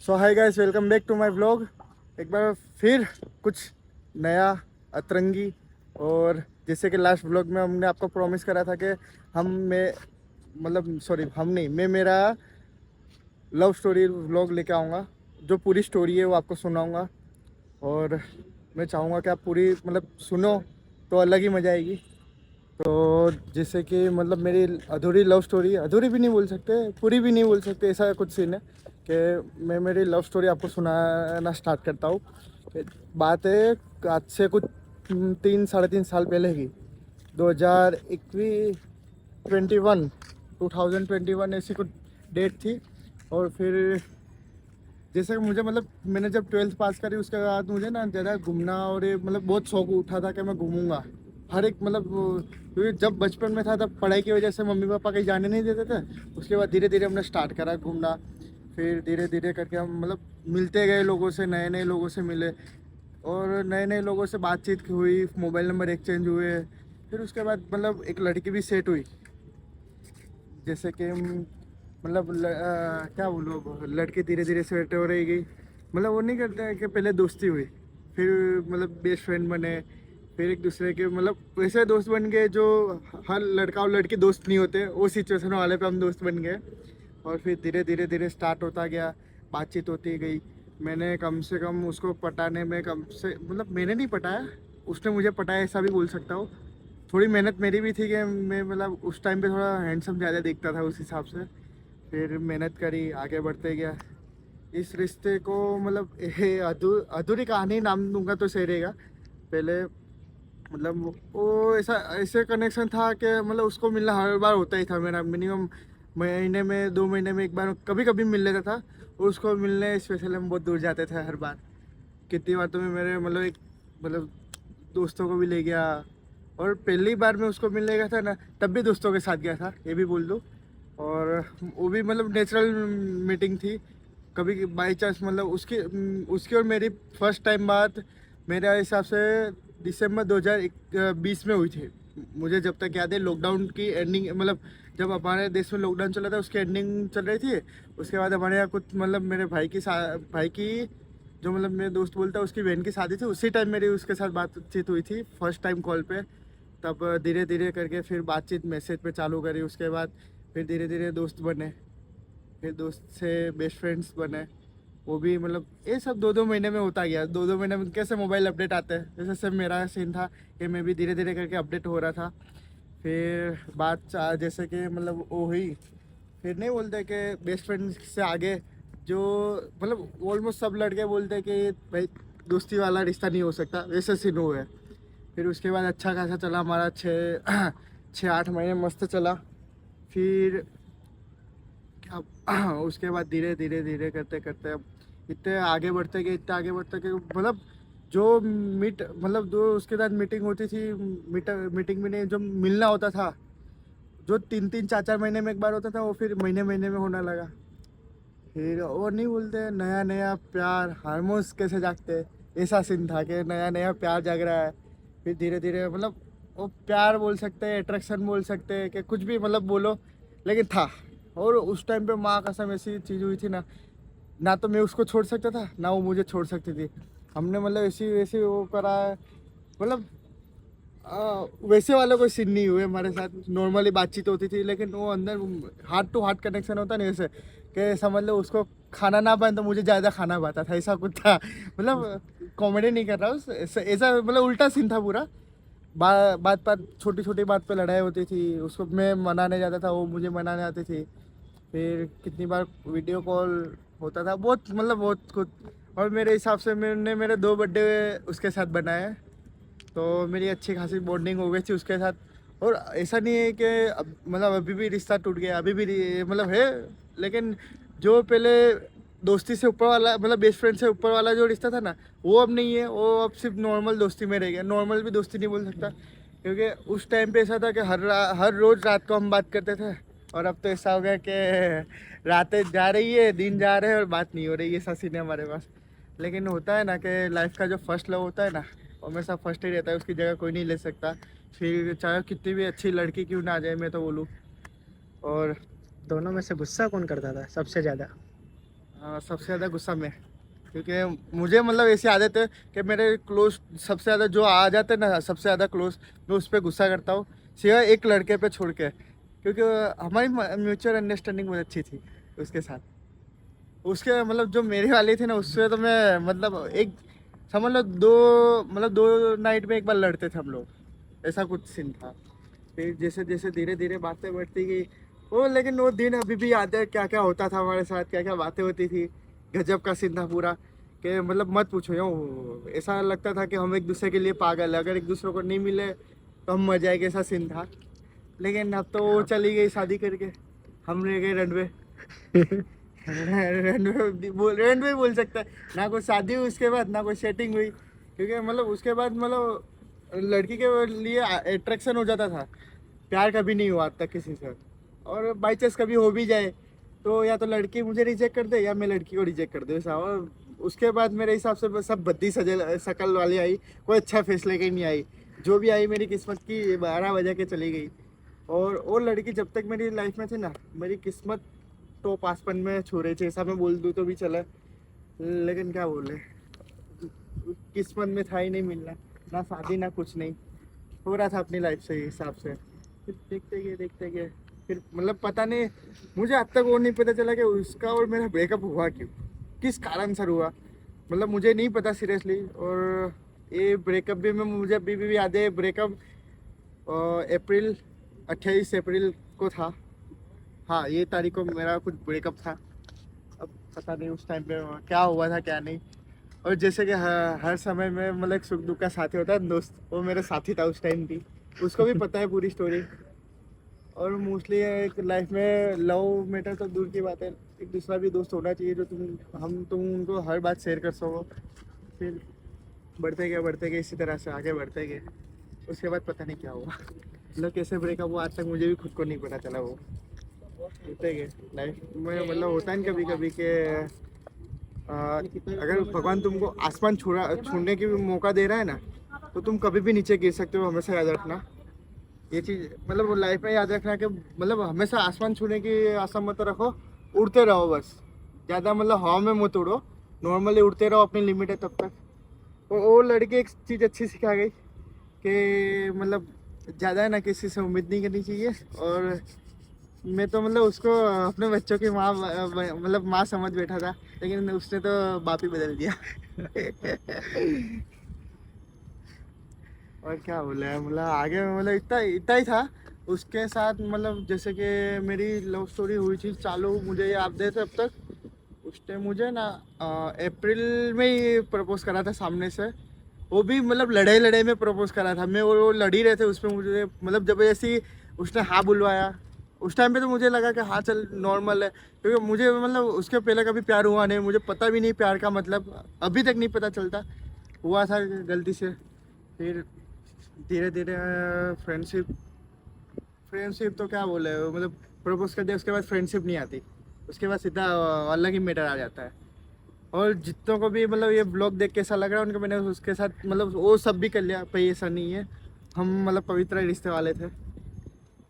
So hi guys, welcome back to my vlog. एक बार फिर कुछ नया अतरंगी। और जैसे कि लास्ट व्लॉग में हमने आपको प्रॉमिस करा था कि हम मैं मतलब सॉरी हम नहीं मैं मेरा लव स्टोरी व्लॉग लेके आऊँगा। जो पूरी स्टोरी है वो आपको सुनाऊँगा। और मैं चाहूँगा कि आप पूरी सुनो तो अलग ही मज़ा आएगी। तो जैसे कि मेरी अधूरी लव स्टोरी, अधूरी भी नहीं बोल सकते, पूरी भी नहीं बोल सकते, ऐसा कुछ सीन है कि मैं मेरी लव स्टोरी आपको सुनाना स्टार्ट करता हूँ। बात है आज से कुछ 3 साढ़े 3 साल पहले की, 2021 21 2021 ऐसी कुछ डेट थी। और फिर जैसे कि मुझे मैंने जब 12th पास करी उसके बाद मुझे ना ज़्यादा घूमना और ये बहुत शौक उठा था कि मैं घूमूंगा हर एक क्योंकि जब बचपन में था तब पढ़ाई की वजह से मम्मी पापा कहीं जाने नहीं देते थे। उसके बाद धीरे धीरे हमने स्टार्ट करा घूमना। फिर धीरे धीरे करके हम मिलते गए लोगों से, नए नए लोगों से मिले और नए नए लोगों से बातचीत हुई, मोबाइल नंबर एक्सचेंज हुए। फिर उसके बाद एक लड़की भी सेट हुई। जैसे कि क्या बोलूँ, अब लड़की धीरे धीरे सेट हो रही गई। वो नहीं करते हैं कि पहले दोस्ती हुई, फिर बेस्ट फ्रेंड बने, फिर एक दूसरे के वैसे दोस्त बन गए जो हर लड़का और लड़की दोस्त नहीं होते, वो सिचुएशन वाले पे हम दोस्त बन गए। और फिर धीरे धीरे धीरे स्टार्ट होता गया, बातचीत होती गई। मैंने कम से कम उसको पटाने में कम से मैंने नहीं पटाया, उसने मुझे पटाया, ऐसा भी बोल सकता हूँ। थोड़ी मेहनत मेरी भी थी कि मैं उस टाइम पे थोड़ा हैंडसम ज़्यादा दिखता था उस हिसाब से। फिर मेहनत करी, आगे बढ़ते गया। इस रिश्ते को ये अधूरी कहानी नाम दूंगा तो सही रहेगा। पहले वो ऐसा ऐसे कनेक्शन था कि उसको मिलना हर बार होता ही था मेरा। मिनिमम महीने में 2 महीने में एक बार कभी कभी मिल लेता था। और उसको मिलने स्पेशल हम बहुत दूर जाते थे हर बार। कितनी बार तो मैं मेरे एक मतलब दोस्तों को भी ले गया। और पहली बार मैं उसको मिलने गया था ना, तब भी दोस्तों के साथ गया था, ये भी बोल दूँ। और वो भी नेचुरल मीटिंग थी। कभी बाई चांस उसकी उसकी और मेरी फर्स्ट टाइम बात मेरे हिसाब से दिसंबर 2020 में हुई थी। मुझे जब तक याद है लॉकडाउन की एंडिंग, जब हमारे देश में लॉकडाउन चला था उसकी एंडिंग चल रही थी। उसके बाद हमारे यहाँ कुछ मेरे भाई की जो मेरे दोस्त बोलता है उसकी बहन की शादी थी, उसी टाइम मेरी उसके साथ बातचीत हुई थी फर्स्ट टाइम कॉल पे। तब धीरे धीरे करके फिर बातचीत मैसेज पे चालू करी। उसके बाद फिर धीरे धीरे दोस्त बने, फिर दोस्त से बेस्ट फ्रेंड्स बने। वो भी ये सब 2-2 महीने में होता गया। 2-2 महीने में कैसे मोबाइल अपडेट आते हैं, जैसे सब मेरा सीन था कि मैं भी धीरे धीरे करके अपडेट हो रहा था। फिर जैसे कि वो हुई। फिर नहीं बोलते कि बेस्ट फ्रेंड से आगे जो ऑलमोस्ट सब लड़के बोलते हैं कि भाई दोस्ती वाला रिश्ता नहीं हो सकता, वैसे सीन हुआ है। फिर उसके बाद अच्छा खासा चला हमारा 6-8 महीने मस्त चला। फिर क्या उसके बाद धीरे धीरे धीरे करते करते अब इतने आगे बढ़ते गए, इतने आगे बढ़ते गए जो जो उसके साथ मीटिंग होती थी, मीटिंग में नहीं, जो मिलना होता था, जो 3-3 4-4 महीने में एक बार होता था, वो फिर महीने महीने में होने लगा। फिर वो नहीं बोलते नया नया प्यार हारमोन्स कैसे जागते हैं, ऐसा सीन था कि नया नया प्यार जाग रहा है। फिर धीरे धीरे वो प्यार बोल सकते हैं, अट्रैक्शन बोल सकते हैं, कि कुछ भी बोलो, लेकिन था। और उस टाइम पे माँ कसम ऐसी चीज़ हुई थी ना, ना तो मैं उसको छोड़ सकता था ना वो मुझे छोड़ सकती थी। हमने ऐसी वैसी वो करा है। मतलब वैसे वाला कोई सीन नहीं हुए हमारे साथ, नॉर्मली बातचीत होती थी, लेकिन वो अंदर हार्ट टू हार्ट कनेक्शन होता नहीं वैसे, कि समझ लो उसको खाना ना पाए तो मुझे ज़्यादा खाना पाता था, ऐसा कुछ था। कॉमेडी नहीं कर रहा हूँ, ऐसा ऐसा उल्टा सीन था पूरा। बात बात छोटी छोटी बात पे लड़ाई होती थी, उसको मैं मनाने जाता था, वो मुझे मनाने आती थी। फिर कितनी बार वीडियो कॉल होता था, बहुत बहुत कुछ। और मेरे हिसाब से मैंने मेरे 2 बर्थडे उसके साथ बनाए, तो मेरी अच्छी खासी बॉन्डिंग हो गई थी उसके साथ। और ऐसा नहीं है कि अभी भी रिश्ता टूट गया, अभी भी है। लेकिन जो पहले दोस्ती से ऊपर वाला बेस्ट फ्रेंड से ऊपर वाला जो रिश्ता था ना, वो अब नहीं है। वो अब सिर्फ नॉर्मल दोस्ती में रह गया। नॉर्मल भी दोस्ती नहीं बोल सकता, क्योंकि उस टाइम पे ऐसा था कि हर रोज़ रात को हम बात करते थे। और अब तो ऐसा हो गया कि रातें जा रही है, दिन जा रहे हैं और बात नहीं हो रही है, ऐसा सीन है हमारे पास। लेकिन होता है ना कि लाइफ का जो फर्स्ट लव होता है ना, हमेशा फर्स्ट ही रहता है, उसकी जगह कोई नहीं ले सकता। फिर चाहे कितनी भी अच्छी लड़की क्यों ना आ जाए, मैं तो बोलूँ। और दोनों में से गुस्सा कौन करता था सबसे ज्यादा? सबसे ज़्यादा गुस्सा मैं, क्योंकि मुझे मतलब ऐसी आदत है कि मेरे क्लोज सबसे ज़्यादा जो आ जाते हैं ना, सबसे ज़्यादा क्लोज, मैं उस पर गुस्सा करता हूँ, सिवाय एक लड़के पे छोड़ के, क्योंकि हमारी म्यूचुअल अंडरस्टैंडिंग बहुत अच्छी थी उसके साथ। उसके मतलब जो मेरे वाली थी ना, उससे तो मैं मतलब एक समझ लो दो नाइट में एक बार लड़ते थे हम लोग, ऐसा कुछ सीन था। फिर जैसे जैसे धीरे धीरे बातें बढ़ती गई वो, लेकिन वो दिन अभी भी याद है, क्या क्या होता था हमारे साथ, क्या क्या बातें होती थी। गजब का सीन था पूरा, कि मतलब मत पूछो यूँ, ऐसा लगता था कि हम एक दूसरे के लिए पागल है, अगर एक दूसरे को नहीं मिले तो हम मर जाएंगे, ऐसा सीन था। लेकिन अब तो वो चली गई शादी करके, हम रह गए रनवे। रनवे बोल सकता है ना, कोई शादी हुई उसके बाद, ना कोई सेटिंग हुई, क्योंकि मतलब उसके बाद मतलब लड़की के लिए अट्रैक्शन हो जाता था, प्यार कभी नहीं हुआ आज तक किसी से। और बाई चांस कभी हो भी जाए तो या तो लड़की मुझे रिजेक्ट कर दे या मैं लड़की को रिजेक्ट कर दे, ऐसा। और उसके बाद मेरे हिसाब से बस सब बद्दी सजल शकल वाली आई, कोई अच्छा फेस लेके नहीं आई। जो भी आई मेरी किस्मत की 12 बजे के चली गई। और वो लड़की जब तक मेरी लाइफ में थी ना, मेरी किस्मत टॉप आसमान में छू रही थी, ऐसा मैं बोल दूँ तो भी चला। लेकिन क्या बोले, किस्मत में था ही नहीं मिलना, ना शादी ना कुछ नहीं, हो रहा था अपनी लाइफ से हिसाब से। फिर देखते गए फिर मतलब पता नहीं, मुझे अब तक वो नहीं पता चला कि उसका और मेरा ब्रेकअप हुआ क्यों, किस कारण से हुआ, मतलब मुझे नहीं पता सीरियसली। और ये ब्रेकअप भी मैं मुझे अभी भी याद है, ब्रेकअप अप्रैल 28 अप्रैल को था। हाँ, ये तारीख को मेरा कुछ ब्रेकअप था। अब पता नहीं उस टाइम पे क्या हुआ था क्या नहीं। और जैसे कि हर समय में मतलब एक सुख दुख का साथी होता है दोस्त, वो मेरा साथी था उस टाइम भी, उसको भी पता है पूरी स्टोरी। और मोस्टली एक लाइफ में लव मैटर तो दूर की बात है, एक दूसरा भी दोस्त होना चाहिए जो तुम उनको हर बात शेयर कर सको। फिर बढ़ते गए इसी तरह से आगे बढ़ते गए। उसके बाद पता नहीं क्या हुआ, मतलब कैसे ब्रेकअप हुआ आज तक मुझे भी खुद को नहीं पता चला। वो होते गए लाइफ में, मतलब होता है कभी कभी के अगर भगवान तुमको आसमान छूने की भी मौका दे रहा है ना, तो तुम कभी भी नीचे गिर सकते हो, हमेशा याद रखना ये चीज़। मतलब वो लाइफ में याद रखना कि मतलब हमेशा आसमान छूने की आशा मत रखो, उड़ते रहो बस, ज़्यादा मतलब हवा में मत उड़ो, नॉर्मली उड़ते रहो, अपनी लिमिट है तब तक। वो लड़की एक चीज़ अच्छी सिखा गई कि मतलब ज़्यादा ना किसी से उम्मीद नहीं करनी चाहिए। और मैं तो मतलब उसको अपने बच्चों की माँ मतलब माँ समझ बैठा था, लेकिन उसने तो बाप ही बदल दिया। और क्या बोला है, मतलब आगे मतलब इतना इतना ही था उसके साथ। मतलब जैसे कि मेरी लव स्टोरी हुई थी चालू, मुझे याद है तब तक उस टाइम मुझे ना अप्रैल में ही प्रपोज करा था सामने से। वो भी मतलब लड़ाई लड़ाई में प्रपोज करा था मैं, वो लड़ी रहे थे उसमें मुझे, मतलब जब ऐसी उसने हाँ बुलवाया उस टाइम पे तो मुझे लगा कि हाँ चल नॉर्मल है, क्योंकि मुझे मतलब उसके पहले कभी प्यार हुआ नहीं, मुझे पता भी नहीं प्यार का मतलब, अभी तक नहीं पता चलता। हुआ था गलती से। फिर धीरे धीरे फ्रेंडशिप फ्रेंडशिप तो क्या बोले, मतलब प्रपोज कर दिया उसके बाद फ्रेंडशिप नहीं आती, उसके बाद सीधा अलग ही मैटर आ जाता है। और जितनों को भी मतलब ये ब्लॉग देख के ऐसा लग रहा है उनको मैंने उसके साथ मतलब वो सब भी कर लिया, भाई ऐसा नहीं है। हम मतलब पवित्र रिश्ते वाले थे,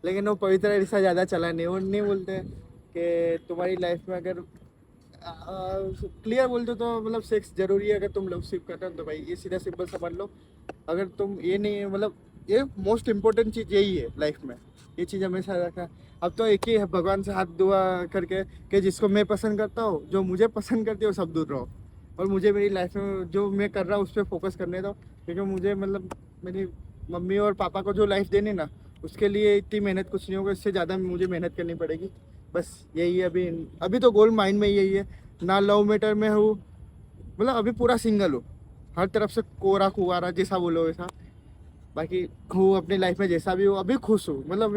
लेकिन वो पवित्र रिश्ता ज़्यादा चला नहीं। वो नहीं बोलते कि तुम्हारी लाइफ में अगर क्लियर बोल दो तो मतलब सेक्स जरूरी है, अगर तुम लव सिप कर रहे हो तो भाई ये सीधा सिंपल समझ लो। अगर तुम ये नहीं मतलब ये मोस्ट इम्पोर्टेंट चीज़ यही है लाइफ में, ये चीज़ हमेशा रखा। अब तो एक ही है, भगवान से हाथ दुआ करके कि जिसको मैं पसंद करता हूँ, जो मुझे पसंद करती है वो सब दूर रहो, और मुझे मेरी लाइफ में जो मैं कर रहा हूँ उस पर फोकस करने दो। क्योंकि मुझे मतलब मेरी मम्मी और पापा को जो लाइफ देनी ना, उसके लिए इतनी मेहनत कुछ नहीं होगा, इससे ज़्यादा मुझे मेहनत करनी पड़ेगी। बस यही है अभी। अभी तो गोल माइंड में यही है, ना लव मैटर में हूँ, मतलब अभी पूरा सिंगल हूँ, हर तरफ से कोरा कुवारा जैसा बोलो वैसा। बाकी हूँ अपनी लाइफ में जैसा भी हूँ, अभी खुश हूँ। मतलब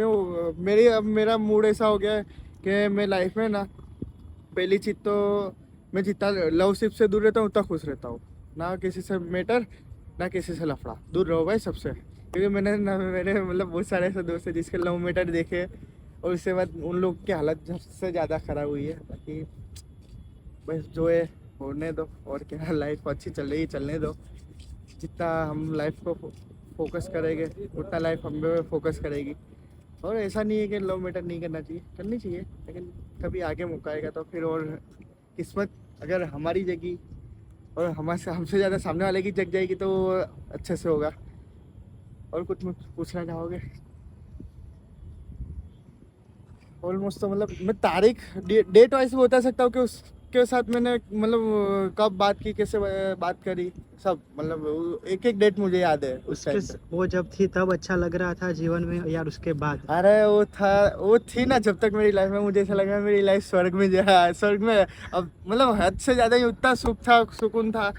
अब मेरा मूड ऐसा हो गया है कि मैं लाइफ में ना, पहली चीज़ तो मैं जितना लव सिप से दूर रहता हूँ उतना खुश रहता हूँ। ना किसी से मैटर, ना किसी से लफड़ा, दूर रहो भाई सबसे। क्योंकि मैंने ना मेरे मतलब बहुत सारे ऐसे दोस्त हैं जिसके लव मैटर देखे, और उसके बाद उन लोग की हालत से ज़्यादा ख़राब हुई है। बाकी बस जो है होने दो, और क्या, लाइफ अच्छी चल रही है चलने दो। जितना हम लाइफ को फोकस करेंगे उतना लाइफ हम पे फोकस करेगी। और ऐसा नहीं है कि लव मैटर नहीं करना चाहिए, करनी चाहिए, लेकिन कभी आगे मौका आएगा तो फिर। और किस्मत अगर हमारी जगी और हमारे हमसे ज़्यादा सामने वाले की जग जाएगी तो अच्छे से होगा। और कुछ पूछना चाहोगे? ऑलमोस्ट तो मतलब मैं तारीख डेट वाइज बता सकता हूँ कि उसके साथ मैंने मतलब कब बात की, कैसे बात करी, सब मतलब एक एक डेट मुझे याद है उस टाइम पे। वो जब थी तब अच्छा लग रहा था जीवन में, यार उसके बाद? अरे वो थी ना जब तक मेरी लाइफ में, मुझे ऐसा लगा मेरी लाइफ स्वर्ग में स्वर्ग में है। अब मतलब हद से ज़्यादा ही उतना सुख था, सुकून था।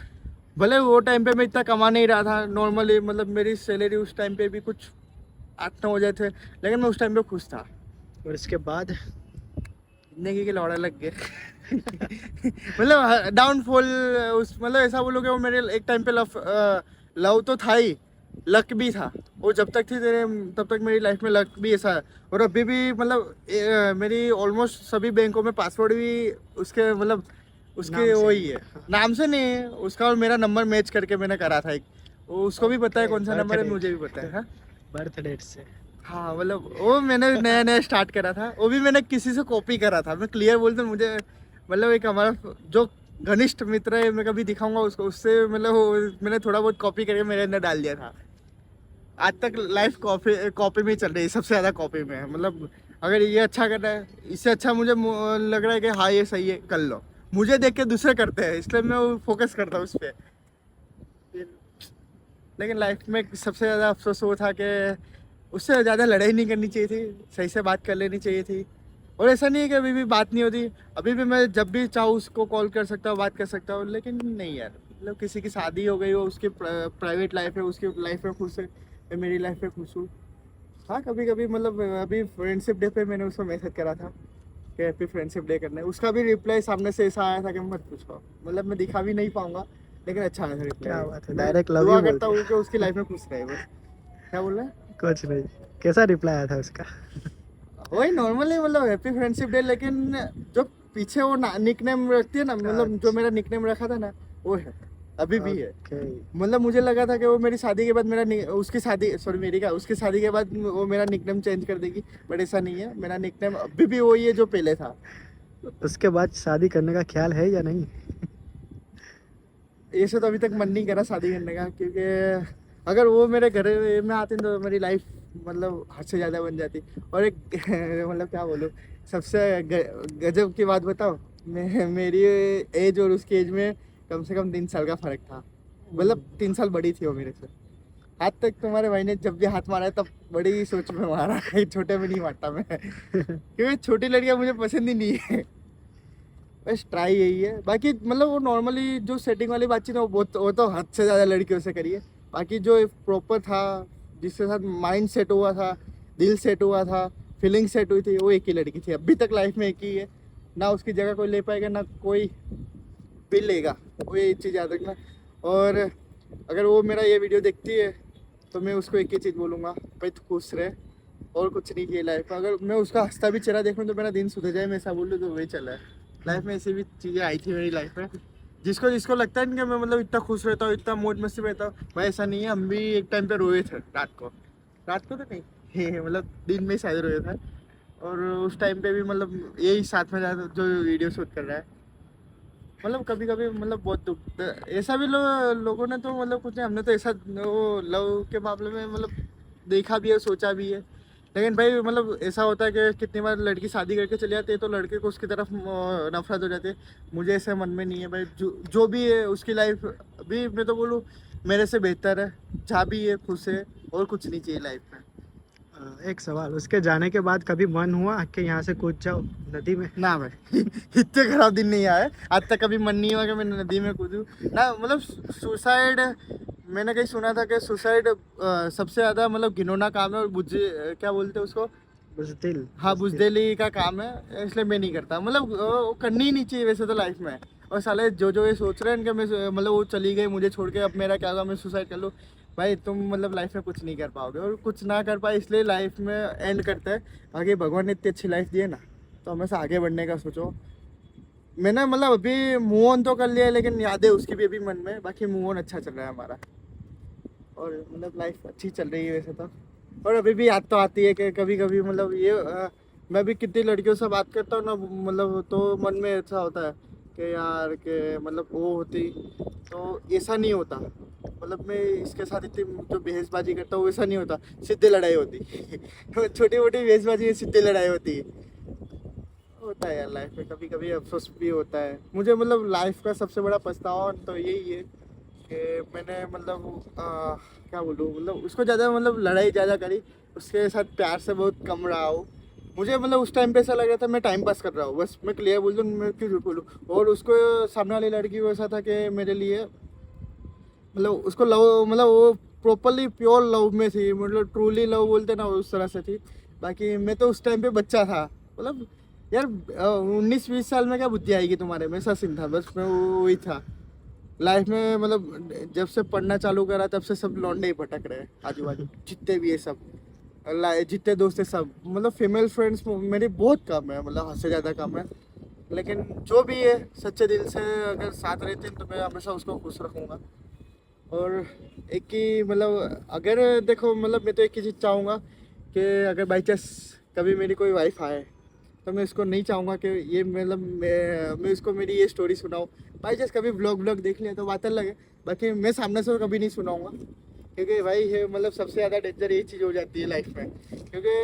भले वो टाइम पे मैं इतना कमा नहीं रहा था नॉर्मली, मतलब मेरी सैलरी उस टाइम पे भी कुछ 8-9 हो जाए थे, लेकिन मैं उस टाइम पे खुश था। और इसके बाद? जिंदगी के लौड़े लग गए। मतलब डाउनफॉल, उस मतलब ऐसा बोलो कि वो मेरे एक टाइम पे लव तो था ही, लक भी था। वो जब तक थी तेरे तब तक मेरी लाइफ में लक भी ऐसा है। और अभी भी मतलब मेरी ऑलमोस्ट सभी बैंकों में पासवर्ड भी उसके मतलब उसके नाम से? वही है, नाम से नहीं है उसका, और मेरा नंबर मैच करके मैंने करा था एक। वो उसको भी पता है कौन सा बर्थ नंबर है, डेट? मुझे भी पता है। हाँ बर्थ डेट से? हाँ, मतलब वो मैंने नया नया स्टार्ट करा था, वो भी मैंने किसी से कॉपी करा था। मैं क्लियर बोलता हूँ, मुझे मतलब एक हमारा जो घनिष्ठ मित्र है, मैं कभी दिखाऊंगा उसको, उससे मतलब मैंने थोड़ा बहुत कॉपी करके मेरे अंदर डाल दिया था। आज तक लाइफ कॉपी कॉपी में ही चल रही है, सबसे ज़्यादा कॉपी में है। मतलब अगर ये अच्छा कर रहा है, इससे अच्छा मुझे लग रहा है कि हाँ ये सही है, कर लो। मुझे देख के दूसरे करते हैं, इसलिए मैं फोकस करता हूँ उस पर। लेकिन लाइफ में सबसे ज़्यादा अफसोस वो था कि उससे ज़्यादा लड़ाई नहीं करनी चाहिए थी, सही से बात कर लेनी चाहिए थी। और ऐसा नहीं है कि अभी भी बात नहीं होती, अभी भी मैं जब भी चाहूँ उसको कॉल कर सकता हूँ, बात कर सकता हूँ। लेकिन नहीं यार, मतलब किसी की शादी हो गई हो, उसकी प्राइवेट लाइफ है, उसकी लाइफ में खुश है, मैं मेरी लाइफ में खुश हूँ। हाँ कभी कभी मतलब अभी फ्रेंडशिप डे पे मैंने उसको मैसेज करा था कि हैप्पी फ्रेंडशिप डे करना है, उसका भी रिप्लाई सामने से ऐसा आया था कि मत पूछो। मतलब मैं दिखा भी नहीं पाऊंगा, लेकिन अच्छा आया था क्या रिप्लाई। बात है, मैं डायरेक्ट लव दुआ यू बोल करता दिया? हूँ कि उसकी लाइफ में खुश रहे बस। क्या बोल रहा है? कुछ नहीं। कैसा रिप्लाई आया था उसका? वही नॉर्मली मतलब हैप्पी फ्रेंडशिप डे, लेकिन जो पीछे वो निकनेम रखती है ना, मतलब जो मेरा निकनेम रखा था ना, वो है, अभी भी है। ओके। मतलब मुझे लगा था कि वो मेरी शादी के बाद उसकी शादी, सॉरी मेरी का, उसकी शादी के बाद वो मेरा निकनेम चेंज कर देगी, बट ऐसा नहीं है। मेरा निकनेम अभी भी वही है जो पहले था। उसके बाद शादी करने का ख्याल है या नहीं? ऐसे तो अभी तक मन नहीं करा शादी करने का, क्योंकि अगर वो मेरे घर में आते तो मेरी लाइफ मतलब हद से ज़्यादा बन जाती। और एक मतलब क्या बोलूँ, सबसे गजब की बात बताओ, मेरी एज और उसकी एज में कम से कम 3 साल का फर्क था। मतलब 3 साल बड़ी थी वो मेरे से। आज तक तुम्हारे भाई ने जब भी हाथ मारा है तब बड़ी सोच में मारा है, छोटे में नहीं मारता मैं। क्योंकि छोटी लड़कियां मुझे पसंद ही नहीं है। बस ट्राई यही है, बाकी मतलब वो नॉर्मली जो सेटिंग वाली बातचीत है वो तो हद से ज़्यादा लड़कियों से करी है। बाकी जो प्रॉपर था, जिसके साथ माइंड सेट हुआ था, दिल सेट हुआ था, फीलिंग सेट हुई थी, वो एक ही लड़की थी। अभी तक लाइफ में एक ही है, ना उसकी जगह कोई ले पाएगा ना कोई भी लेगा, वो ये चीज़ याद रखना। और अगर वो मेरा ये वीडियो देखती है तो मैं उसको एक ही चीज़ बोलूँगा, भाई तू खुश रहे, और कुछ नहीं चाहिए लाइफ में। अगर मैं उसका हंसता भी चेहरा देखूँ तो मेरा दिन सुधर जाए, मैं ऐसा बोलूँ तो वही चला है। लाइफ में ऐसी भी चीज़ें आई थी मेरी लाइफ में, जिसको जिसको लगता है ना कि मैं मतलब इतना खुश रहता हूँ, इतना मौज मस्ती में रहता हूँ, भाई ऐसा नहीं है। हम भी एक टाइम पे रोए थे रात को तो नहीं मतलब दिन में शायद रोए थे। और उस टाइम पे भी मतलब यही साथ में जाता जो वीडियो शूट कर रहा है। मतलब कभी कभी मतलब बहुत दुख ऐसा भी लोगों ने तो मतलब कुछ नहीं, हमने तो ऐसा वो लव के मामले में मतलब देखा भी है, सोचा भी है। लेकिन भाई मतलब ऐसा होता है कि कितनी बार लड़की शादी करके चली जाती है तो लड़के को उसकी तरफ नफरत हो जाती है। मुझे ऐसे मन में नहीं है भाई, जो भी है उसकी लाइफ अभी मैं तो बोलूँ मेरे से बेहतर है, जहाँ भी है खुश है, और कुछ नहीं चाहिए लाइफ में। एक सवाल, उसके जाने के बाद कभी मन हुआ कि यहाँ से कूद जाओ नदी में? ना भाई, इतने खराब दिन नहीं आए आज तक, कभी मन नहीं हुआ कि मैं नदी में कूदूं ना। मतलब सुसाइड, मैंने कहीं सुना था कि सुसाइड सबसे ज़्यादा मतलब घिनौना काम है, और क्या बोलते हैं उसको, बुज़दिल? हाँ बुजदिली का काम है, इसलिए मैं नहीं करता। मतलब वो करनी ही नहीं चाहिए वैसे तो लाइफ में। और साले जो ये सोच रहे हैं कि मैं मतलब वो चली गई मुझे छोड़ के, अब मेरा क्या होगा, मैं सुसाइड कर लूँ। भाई तुम मतलब लाइफ में कुछ नहीं कर पाओगे, और कुछ ना कर पाए इसलिए लाइफ में एंड करते हैं। आगे भगवान ने इतनी अच्छी लाइफ दी है ना, तो हमेशा आगे बढ़ने का सोचो। मैंने मतलब अभी मूव ऑन तो कर लिया है, लेकिन यादें उसकी भी अभी मन में, बाकी मूव ऑन अच्छा चल रहा है हमारा। और मतलब लाइफ अच्छी चल रही है वैसे तो। और अभी भी याद तो आती है कि कभी कभी मतलब मैं भी कितनी लड़कियों से बात करता हूँ ना, मतलब तो मन में ऐसा होता है कि यार के मतलब वो होती तो ऐसा नहीं होता, मतलब मैं इसके साथ इतनी जो बहसबाजी करता हूँ वैसा नहीं होता, सीधे लड़ाई होती छोटी मोटी बहसबाजी में सीधे लड़ाई होती होता है यार लाइफ में, कभी कभी अफसोस भी होता है मुझे। मतलब लाइफ का सबसे बड़ा पछतावा तो यही है कि मैंने मतलब क्या बोलूँ, मतलब उसको ज़्यादा मतलब लड़ाई ज़्यादा करी, उसके साथ प्यार से बहुत कम रहा हूँ। मुझे मतलब उस टाइम पे ऐसा लग रहा था मैं टाइम पास कर रहा हूँ, बस मैं क्लियर बोल दूँ, मैं क्यों झूठ बोलूँ। और उसको सामने वाली लड़की को ऐसा था कि मेरे लिए मतलब उसको लव मतलब वो प्रॉपरली प्योर लव में थी, मतलब ट्रूली लव बोलते ना उस तरह से थी। बाकी मैं तो उस टाइम पे बच्चा था, मतलब यार 19-20 साल में क्या बुद्धि आएगी तुम्हारे में, ऐसा सीन था। बस मैं वही था लाइफ में, मतलब जब से पढ़ना चालू करा तब से सब लौंडे ही भटक रहे हैं आजू बाजू जितने भी है सब, जितने दोस्त है सब, मतलब फीमेल फ्रेंड्स मेरी बहुत कम है, मतलब हद से ज़्यादा कम है। लेकिन जो भी है सच्चे दिल से अगर साथ रहते हैं तो मैं हमेशा उसको खुश रखूँगा। और एक ही मतलब अगर देखो मतलब मैं तो एक ही चीज़ चाहूँगा कि अगर बाई चांस कभी मेरी कोई वाइफ आए तो मैं इसको नहीं चाहूँगा कि ये मतलब मैं इसको मेरी ये स्टोरी सुनाऊँ। बाई चांस कभी ब्लॉग देख लिया तो बात अलग है, बाकी मैं सामने से कभी नहीं सुनाऊँगा, क्योंकि भाई है मतलब सबसे ज़्यादा डेंजर ये चीज़ हो जाती है लाइफ में। क्योंकि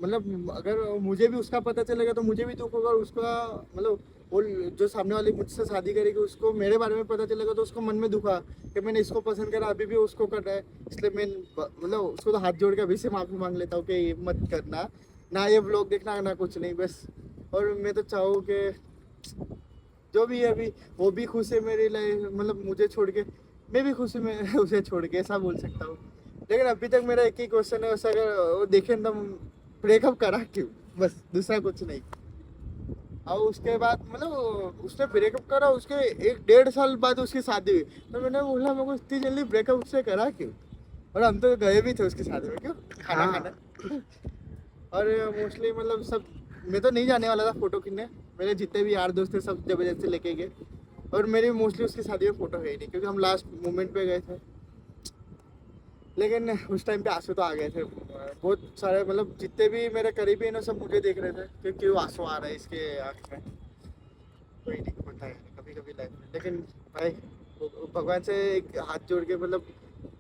मतलब अगर मुझे भी उसका पता चलेगा तो मुझे भी दुख होगा, और उसका मतलब वो जो सामने वाली मुझसे शादी करेगी उसको मेरे बारे में पता चलेगा तो उसको मन में दुखा कि मैंने इसको पसंद करा अभी भी उसको कर रहा है। इसलिए मैं मतलब उसको तो हाथ जोड़ के अभी से माफ़ी मांग लेता हूँ कि ये मत करना, ना ये ब्लॉग देखना ना कुछ नहीं बस। और मैं तो चाहूँ कि जो भी है अभी वो भी खुश है मेरी लाइफ, मतलब मुझे छोड़ के, मैं भी खुश हूँ मैं उसे छोड़ के, ऐसा बोल सकता हूँ। लेकिन अभी तक मेरा एक ही क्वेश्चन है उसे, अगर वो देखे ना ब्रेकअप करा क्यों, बस दूसरा कुछ नहीं। और उसके बाद मतलब उसने ब्रेकअप करा, उसके 1-1.5 साल बाद उसकी शादी हुई, तो मैंने बोला मेरे को इतनी जल्दी ब्रेकअप उससे करा क्यों, और हम तो गए भी थे उसकी शादी में क्यों खाना हाँ। खाना। और मोस्टली मतलब सब, मैं तो नहीं जाने वाला था फोटो खींचने, मेरे जितने भी यार दोस्त थे सब जबरदस्ती लेके गए, और मेरी मोस्टली उसकी शादी में फोटो है ही नहीं क्योंकि हम लास्ट मोमेंट पे गए थे। लेकिन उस टाइम पे आंसू तो आ गए थे बहुत सारे, मतलब जितने भी मेरे करीबी हैं ना सब मुझे देख रहे थे कि क्यों आंसू आ रहा है इसके आँख में। कोई नहीं, होता है कभी कभी लाइफ में। लेकिन भाई भगवान से एक हाथ जोड़ के मतलब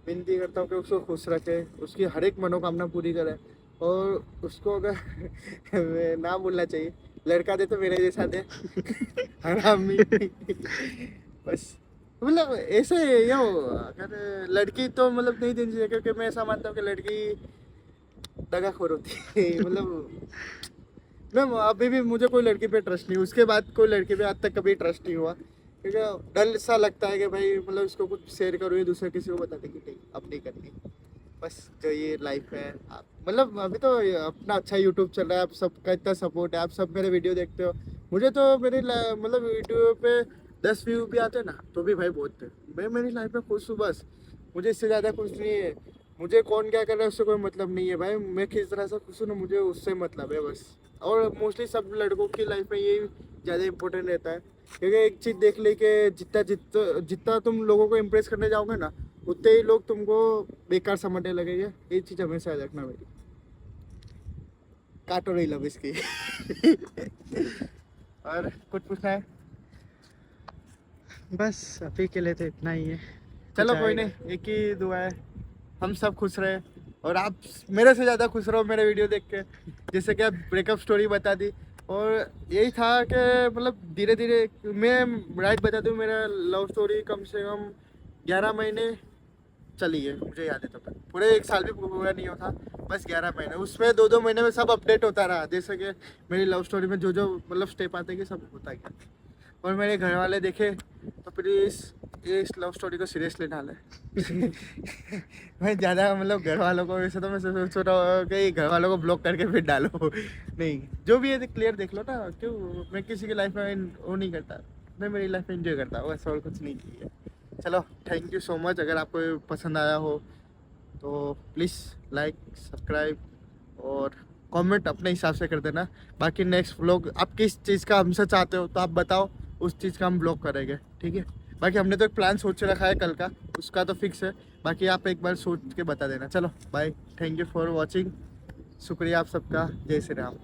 विनती करता हूँ कि उसको खुश रखे, उसकी हर एक मनोकामना पूरी करे, और उसको अगर ना बोलना चाहिए लड़का दे तो मेरे जैसा दे हरामी बस। मतलब ऐसे यो अगर लड़की तो मतलब नहीं देनी चाहिए, क्योंकि मैं ऐसा मानता हूँ कि लड़की दगाखोर होती है मतलब मैं अभी भी मुझे कोई लड़की पे ट्रस्ट नहीं, उसके बाद कोई लड़की पे आज तक कभी ट्रस्ट नहीं हुआ, क्योंकि डर सा लगता है कि भाई मतलब इसको कुछ शेयर करो ये दूसरे किसी को बता देगी, नहीं अब नहीं करनी। बस जो ये लाइफ है आप मतलब अभी तो अपना अच्छा यूट्यूब चल रहा है, आप सबका इतना सपोर्ट है, आप सब मेरे वीडियो देखते हो, मुझे तो मेरी मतलब वीडियो पे 10 व्यू भी आते ना तो भी भाई बहुत थे, मैं मेरी लाइफ में खुश हूँ बस। मुझे इससे ज़्यादा कुछ नहीं है, मुझे कौन क्या कर रहा है उससे कोई मतलब नहीं है भाई, मैं किस तरह से खुश हूँ ना मुझे उससे मतलब है बस। और मोस्टली सब लड़कों की लाइफ में यही ज़्यादा इंपॉर्टेंट रहता है, क्योंकि एक चीज़ देख ले कि जितना जितना तुम लोगों को इम्प्रेस करने जाओगे ना उतने ही लोग तुमको बेकार समझने लगेंगे, ये चीज़ हमेशा याद रखना मेरी। काटो नहीं लब इसकी और कुछ पूछना है? बस अभी के लिए तो इतना ही है। चलो कुछ कोई आएगा? नहीं, एक ही दुआ है हम सब खुश रहे, और आप मेरे से ज़्यादा खुश रहो मेरे वीडियो देख के, जैसे कि आप ब्रेकअप स्टोरी बता दी। और यही था कि मतलब धीरे धीरे मैं राइट बता दूँ, मेरा लव स्टोरी कम से कम 11 महीने चली है, मुझे याद है तब तक पूरे 1 साल भी पूरा नहीं होता, बस 11 महीने, उसमें 2-2 महीने में सब अपडेट होता रहा, जैसे कि मेरी लव स्टोरी में जो जो मतलब स्टेप आते गए सब होता गया। और मेरे घर वाले देखे तो प्लीज़ इस लव स्टोरी को सीरियसली ना लें मैं ज़्यादा मतलब घर वालों को वैसे तो मैं सोच रहा हूँ कि घर वालों को ब्लॉक करके फिर डालो नहीं, जो भी है क्लियर देख लो ना, क्यों मैं किसी की लाइफ में वो नहीं करता, मैं मेरी लाइफ में एंजॉय करता हूँ, ऐसा और कुछ नहीं किया। चलो थैंक यू सो मच, अगर आपको पसंद आया हो तो प्लीज़ लाइक सब्सक्राइब और कमेंट अपने हिसाब से कर देना। बाकी नेक्स्ट व्लॉग आप किस चीज़ का हमसे चाहते हो तो आप बताओ, उस चीज़ का हम ब्लॉग करेंगे, ठीक है। बाकी हमने तो एक प्लान सोच रखा है कल का, उसका तो फिक्स है, बाकी आप एक बार सोच के बता देना। चलो bye, thank you for watching, शुक्रिया आप सबका, जय श्री राम।